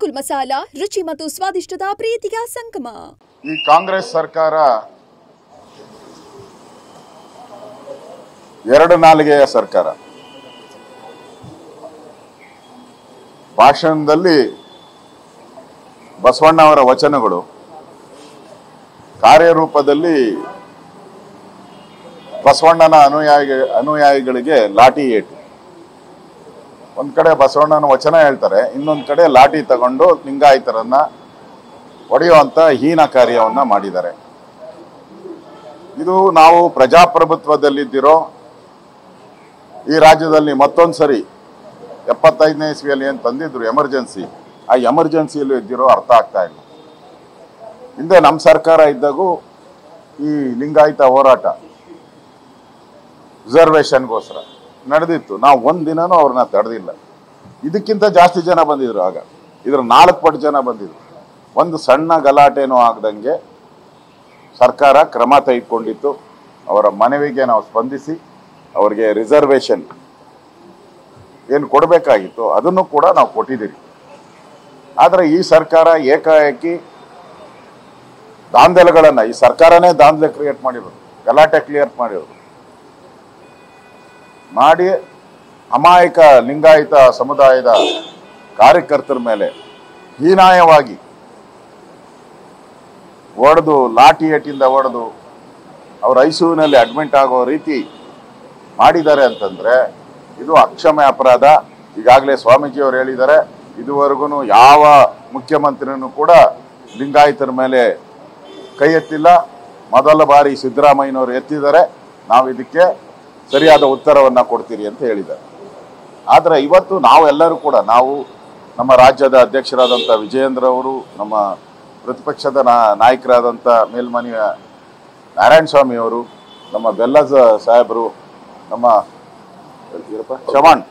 ಗೋಕುಲ್ ಮಸಾಲಾ ರುಚಿ ಮತ್ತು ಸ್ವಾದಿಷ್ಟದ ಪ್ರೀತಿಯ ಸಂಗಮ. ಈ ಕಾಂಗ್ರೆಸ್ ಸರ್ಕಾರ ಎರಡು ನಾಲಿಗೆಯ ಸರ್ಕಾರ. ಭಾಷಣದಲ್ಲಿ ಬಸವಣ್ಣ ಅವರ ವಚನಗಳು, ಕಾರ್ಯರೂಪದಲ್ಲಿ ಬಸವಣ್ಣನ ಅನುಯಾಯಿಗಳಿಗೆ ಲಾಠಿ ಏಟು. ಒಂದ್ ಕಡೆ ಬಸವಣ್ಣನ ವಚನ ಹೇಳ್ತಾರೆ, ಇನ್ನೊಂದ್ ಕಡೆ ಲಾಠಿ ತಗೊಂಡು ಲಿಂಗಾಯತರನ್ನ ಹೊಡೆಯುವಂತ ಹೀನ ಕಾರ್ಯವನ್ನ ಮಾಡಿದ್ದಾರೆ. ಇದು ನಾವು ಪ್ರಜಾಪ್ರಭುತ್ವದಲ್ಲಿದ್ದಿರೋ ಈ ರಾಜ್ಯದಲ್ಲಿ ಮತ್ತೊಂದ್ಸರಿ 75ನೇ ಇಸ್ವಿಯಲ್ಲಿ ಏನ್ ತಂದಿದ್ರು ಎಮರ್ಜೆನ್ಸಿ, ಆ ಎಮರ್ಜೆನ್ಸಿಯಲ್ಲಿ ಇದ್ದಿರೋ ಅರ್ಥ ಆಗ್ತಾ ಇಲ್ಲ. ಹಿಂದೆ ನಮ್ಮ ಸರ್ಕಾರ ಇದ್ದಾಗೂ ಈ ಲಿಂಗಾಯತ ಹೋರಾಟ ರಿಸರ್ವೇಶನ್ಗೋಸ್ಕರ ನಡೆದಿತ್ತು. ನಾವು ಒಂದಿನನೂ ಅವ್ರನ್ನ ತಡೆದಿಲ್ಲ. ಇದಕ್ಕಿಂತ ಜಾಸ್ತಿ ಜನ ಬಂದಿದ್ರು. ಆಗ ಇದ್ರ 4 ಪಟ್ಟು ಜನ ಬಂದಿದ್ರು. ಒಂದು ಸಣ್ಣ ಗಲಾಟೆನೂ ಆಗದಂಗೆ ಸರ್ಕಾರ ಕ್ರಮ ತೆಗೆದುಕೊಂಡಿತ್ತು. ಅವರ ಮನವಿಗೆ ನಾವು ಸ್ಪಂದಿಸಿ ಅವರಿಗೆ ರಿಸರ್ವೇಶನ್ ಏನು ಕೊಡಬೇಕಾಗಿತ್ತು ಅದನ್ನು ಕೂಡ ನಾವು ಕೊಟ್ಟಿದ್ದೀರಿ. ಆದರೆ ಈ ಸರ್ಕಾರ ಏಕಾಏಕಿ ದಾಂಧಲೆಗಳನ್ನ, ಈ ಸರ್ಕಾರನೇ ದಾಂಧಲೆ ಕ್ರಿಯೇಟ್ ಮಾಡಿರೋದು, ಗಲಾಟೆ ಕ್ಲಿಯರ್ ಮಾಡಿರೋದು ಮಾಡಿ ಅಮಾಯಕ ಲಿಂಗಾಯತ ಸಮುದಾಯದ ಕಾರ್ಯಕರ್ತರ ಮೇಲೆ ಹೀನಾಯವಾಗಿ ಹೊಡೆದು, ಲಾಠಿ ಏಟಿಂದ ಹೊಡೆದು ಅವ್ರ ಐಸಿಯುನಲ್ಲಿ ಅಡ್ಮಿಟ್ ಆಗೋ ರೀತಿ ಮಾಡಿದ್ದಾರೆ ಅಂತಂದ್ರೆ ಇದು ಅಕ್ಷಮ್ಯ ಅಪರಾಧ. ಈಗಾಗಲೇ ಸ್ವಾಮೀಜಿಯವರು ಹೇಳಿದ್ದಾರೆ, ಇದುವರೆಗೂ ಯಾವ ಮುಖ್ಯಮಂತ್ರಿನೂ ಕೂಡ ಲಿಂಗಾಯತರ ಮೇಲೆ ಕೈ ಎತ್ತಿಲ್ಲ. ಮೊದಲ ಬಾರಿ ಸಿದ್ದರಾಮಯ್ಯನವರು ಎತ್ತಿದ್ದಾರೆ. ನಾವು ಇದಕ್ಕೆ ಸರಿಯಾದ ಉತ್ತರವನ್ನ ಕೊಡ್ತೀರಿ ಅಂತ ಹೇಳಿದ್ದಾರೆ. ಆದರೆ ಇವತ್ತು ನಾವೆಲ್ಲರೂ ಕೂಡ, ನಾವು ನಮ್ಮ ರಾಜ್ಯದ ಅಧ್ಯಕ್ಷರಾದಂಥ ವಿಜಯೇಂದ್ರ ಅವರು, ನಮ್ಮ ಪ್ರತಿಪಕ್ಷದ ನಾಯಕರಾದಂಥ ಮೇಲ್ಮನೆಯ ನಾರಾಯಣ ಸ್ವಾಮಿ ಅವರು, ನಮ್ಮ ಬೆಲ್ಲಜ ಸಾಹೇಬರು, ನಮ್ಮ ಚವಾಣ್